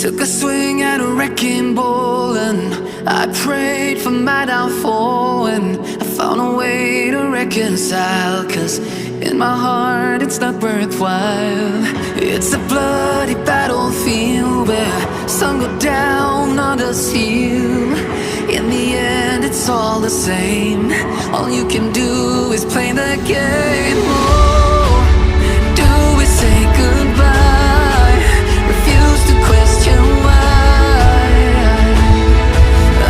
Took a swing at a wrecking ball and I prayed for my downfall, and I found a way to reconcile, 'cause in my heart it's not worthwhile. It's a bloody battlefield where some go down, others heal. In the end it's all the same. All you can do is play the game. Oh, do we say goodbye? Refuse to question why.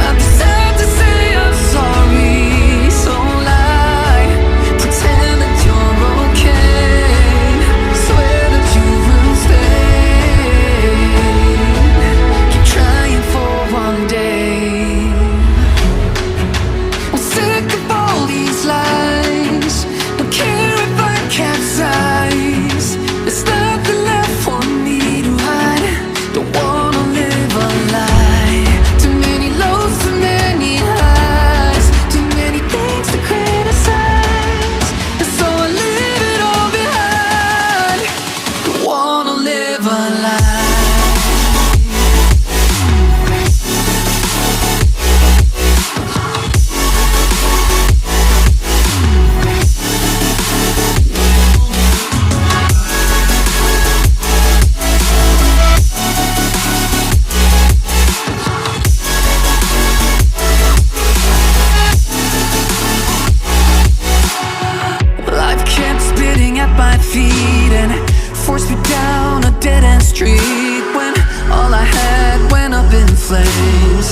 I'm sad to say I'm sorry, so lie. Pretend that you're okay. Swear that you will stay. Keep trying for one day. I'm sick of all these lies. Don't care if I capsize. There's nothing left for me to hide. Don't wanna live a lie. Too many lows, too many highs. Too many things to criticize. And so I leave it all behind. Don't wanna live a lie. Life kept spitting at my feet and forced me down a dead-end street, when all I had went up in flames,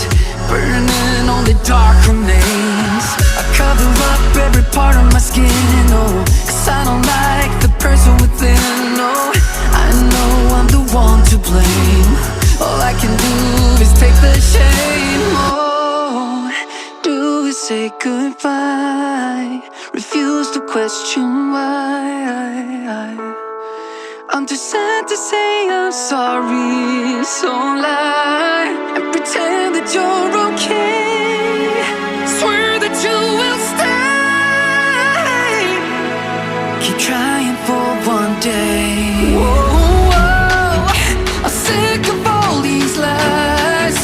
burning only dark remains. I cover up every part of my skin, oh, 'cause I don't like the person within. Oh, I know I'm the one to blame. All I can do is take the shame. Oh, do we say goodbye? Refuse to question why. I'm too sad to say I'm sorry, so lie and pretend that you're okay. Swear that you will stay. Keep trying for one day. Whoa, I'm sick of all these lies.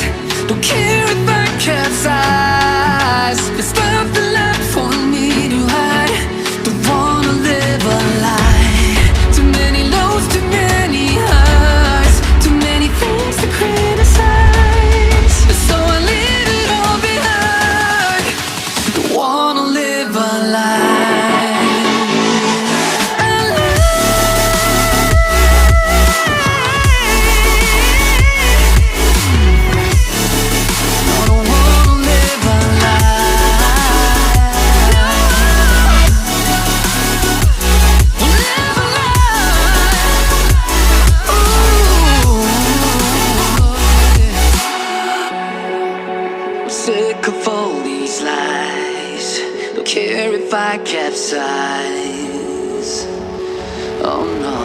Don't care if I capsize. There's nothing left for me to hide. Don't wanna live a lie. Too many lows, too many highs. Too many things to criticize. So I leave it all behind. Don't wanna live a lie. Sick of all these lies. Don't care if I capsize. Oh no.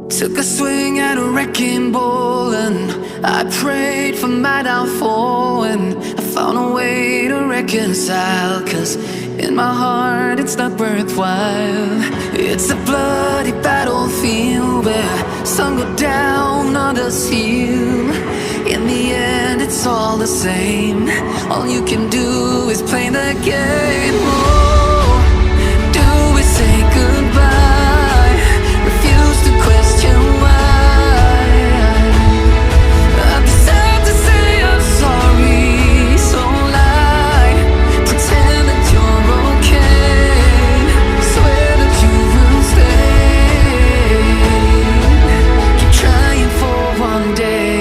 Took a swing at a wrecking ball and I prayed for my downfall, and I found a way to reconcile, 'cause in my heart it's not worthwhile. It's a bloody battlefield where some go down, others heal. In the end it's all the same. All you can do is play the game. Oh, do we say goodbye? Refuse to question why. I'm sad to say I'm sorry, so lie. Pretend that you're okay. Swear that you will stay. Keep trying for one day.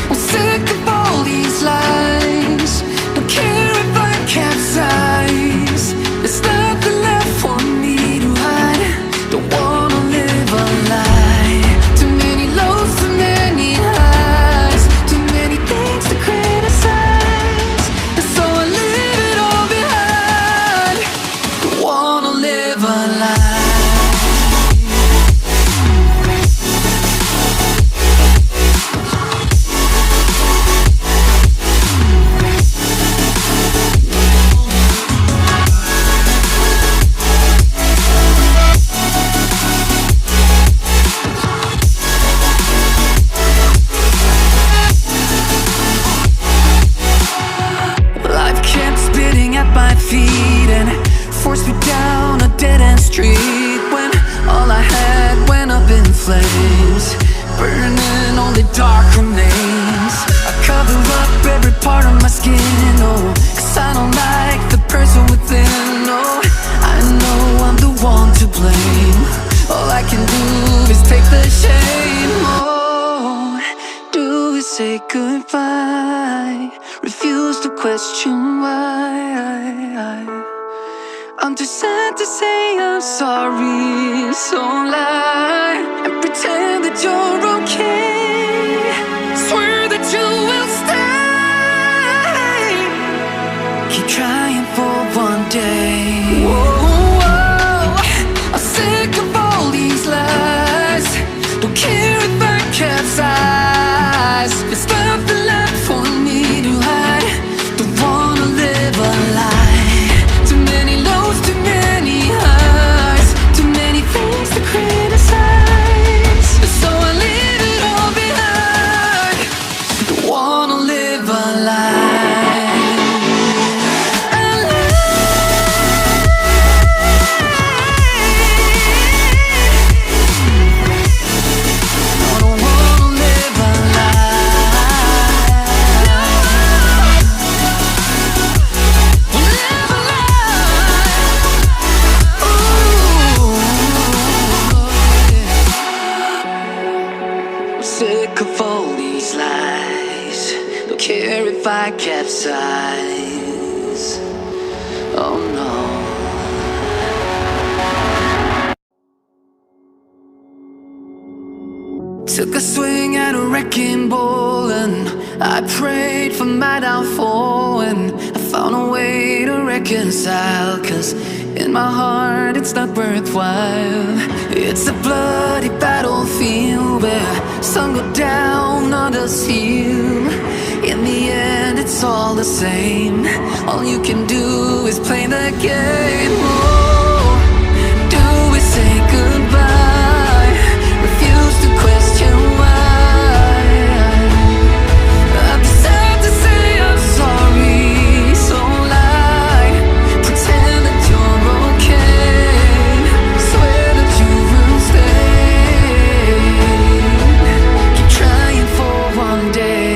I'm sick of all these lies. Don't care street when all I had went up in flames, burning only dark remains. I cover up every part of my skin, oh, 'cause I don't like the person within, oh. I know I'm the one to blame. All I can do is take the shame, oh. Do we say goodbye? Refuse to question why. I'm too sad to say I'm sorry, so lie and pretend that you're okay. Swear that you will stay. Keep trying for one day. Whoa, I'm sick of all these lies. Don't care if I capsize. There's nothing left for me to hide. Don't wanna live a lie. Too many lows, too many highs, too many things to criticize. So I leave it all behind. Don't wanna live a lie. Sick of all these lies. Don't care if I capsize. Oh no. Took a swing at a wrecking ball and I prayed for my downfall, and I found a way to reconcile, 'cause in my heart it's not worthwhile. It's a bloody battlefield where some go down, others heal. In the end it's all the same. All you can do is play the game. Oh, do we say goodbye? Refuse to question why. I'm sad to say I'm sorry, so lie, pretend that you're okay. Swear that you will stay. Keep trying for one day.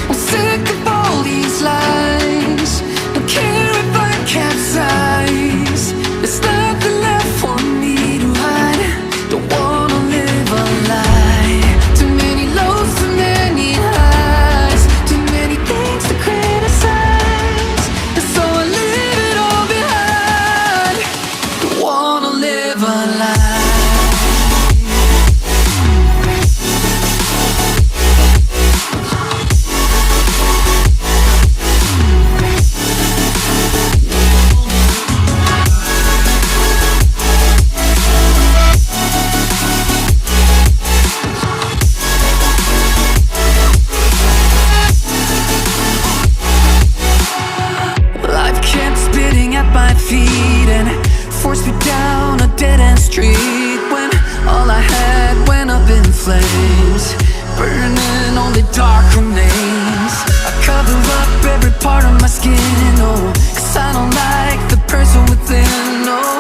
I'm sick of all these lies. Don't care if I capsize. There's nothing left for me to hide. Don't wanna live a lie. Too many lows, too many highs, too many things to criticize. And so I leave it all behind. Don't wanna live a lie. Life kept spitting at my feet and forced me down a dead-end street when all I had went up in flames, burning only dark remains. I cover up every part of my skin, oh, 'cause I don't like the person within, oh.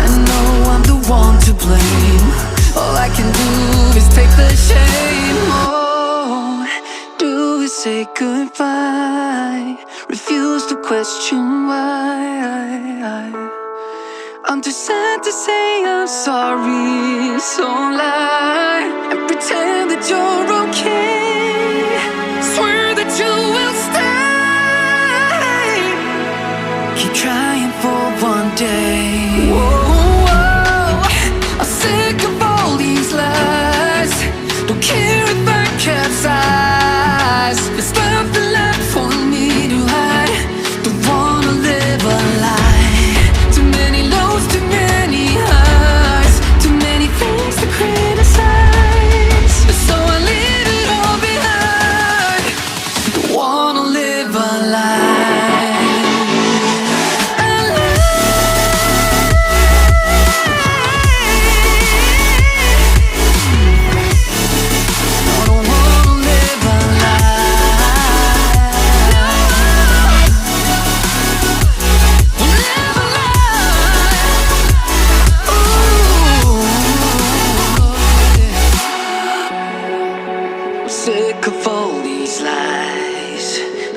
I know I'm the one to blame. All I can do is take the shame, oh. Do we say goodbye? Refuse to question why. I'm too sad to say I'm sorry, so lie and pretend that you're okay. Swear that you will stay. Keep trying for one day. Whoa, I'm sick of all these lies. Don't care if I capsize. There's nothing left for me to hide. Don't wanna live a lie. Too many lows, too many highs, too many things to criticize. So I leave it all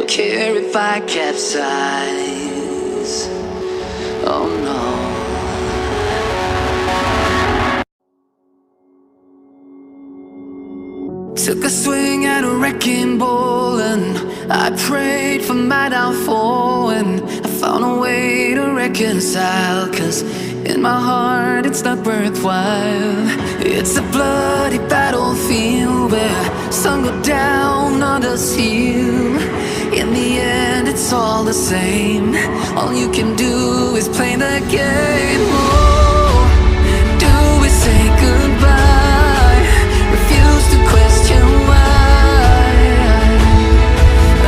Don't care if I capsize. Oh no. Took a swing at a wrecking ball and I prayed for my downfall, and I found a way to reconcile, 'cause in my heart it's not worthwhile. It's a bloody battlefield where some go down, others heal. In the end it's all the same. All you can do is play the game. Oh, do we say goodbye? Refuse to question why.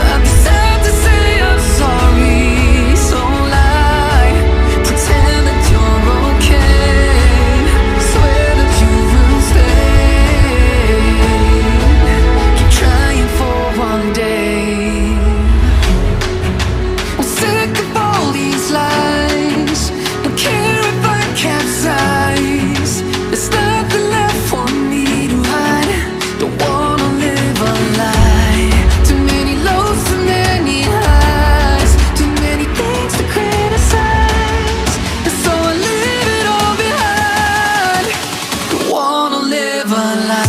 I'd be sad to say I'm sorry, so lie. Pretend that you're okay. Swear that you will stay. Keep trying for one day. I'm sick of all these lies. Don't care if I capsize. There's nothing left for me to hide. Don't wanna live a lie. Too many lows, too many highs. Too many things to criticize. And so I leave it all behind. Don't wanna live a lie.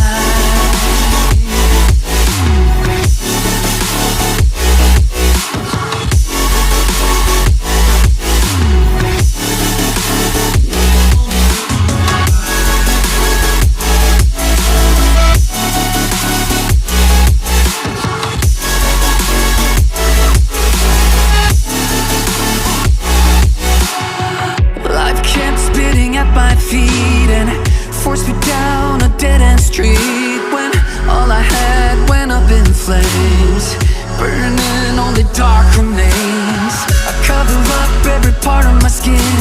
Life kept spitting at my feet and forced me down a dead-end street, when all I had went up in flames, burning only dark remains. I cover up every part of my skin